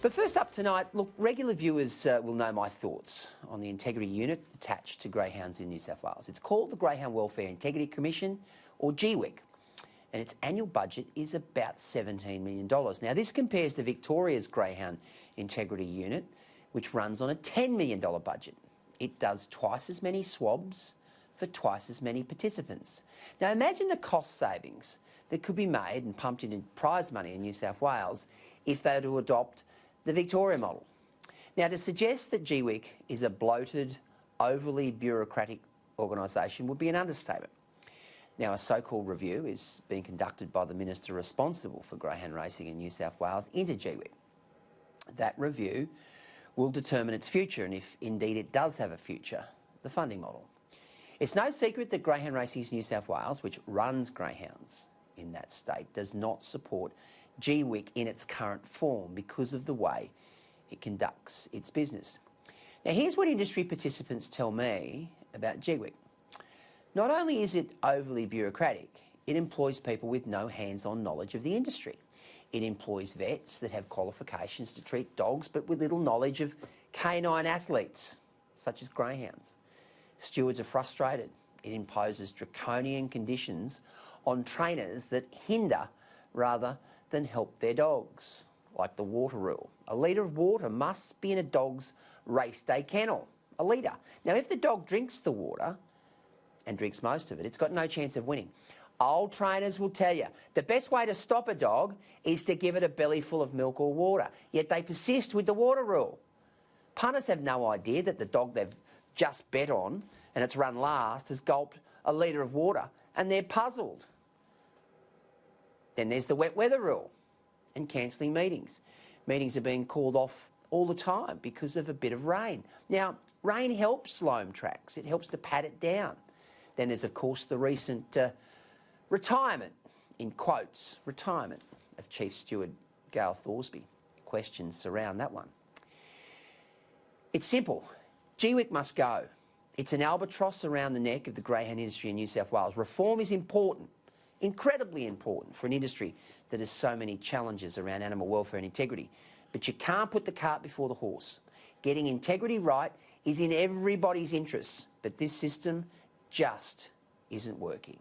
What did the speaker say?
But first up tonight, look, regular viewers will know my thoughts on the integrity unit attached to greyhounds in New South Wales. It's called the Greyhound Welfare Integrity Commission, or GWIC, and its annual budget is about $17 million. Now, this compares to Victoria's Greyhound Integrity Unit, which runs on a $10 million budget. It does twice as many swabs for twice as many participants. Now, imagine the cost savings that could be made and pumped into prize money in New South Wales if they were to adopt the Victoria model. Now, to suggest that GWIC is a bloated, overly bureaucratic organisation would be an understatement. Now, a so-called review is being conducted by the minister responsible for greyhound racing in New South Wales into GWIC. That review will determine its future, and if indeed it does have a future, the funding model. It's no secret that Greyhound Racing New South Wales, which runs greyhounds in that state, does not support GWIC in its current form because of the way it conducts its business. Now, here's what industry participants tell me about GWIC. Not only is it overly bureaucratic, it employs people with no hands-on knowledge of the industry. It employs vets that have qualifications to treat dogs but with little knowledge of canine athletes, such as greyhounds. Stewards are frustrated. It imposes draconian conditions on trainers that hinder rather than help their dogs, like the water rule. A litre of water must be in a dog's race day kennel, a litre. Now, if the dog drinks the water, and drinks most of it, it's got no chance of winning. Old trainers will tell you the best way to stop a dog is to give it a belly full of milk or water, yet they persist with the water rule. Punters have no idea that the dog they've just bet on and it's run last has gulped a litre of water, and they're puzzled. Then there's the wet weather rule and cancelling meetings. Meetings are being called off all the time because of a bit of rain. Now, rain helps loam tracks. It helps to pad it down. Then there's, of course, the recent retirement, in quotes, retirement of Chief Steward Gail Thorsby. Questions surround that one. It's simple. GWIC must go. It's an albatross around the neck of the greyhound industry in New South Wales. Reform is important, incredibly important for an industry that has so many challenges around animal welfare and integrity. But you can't put the cart before the horse. Getting integrity right is in everybody's interests, but this system just isn't working.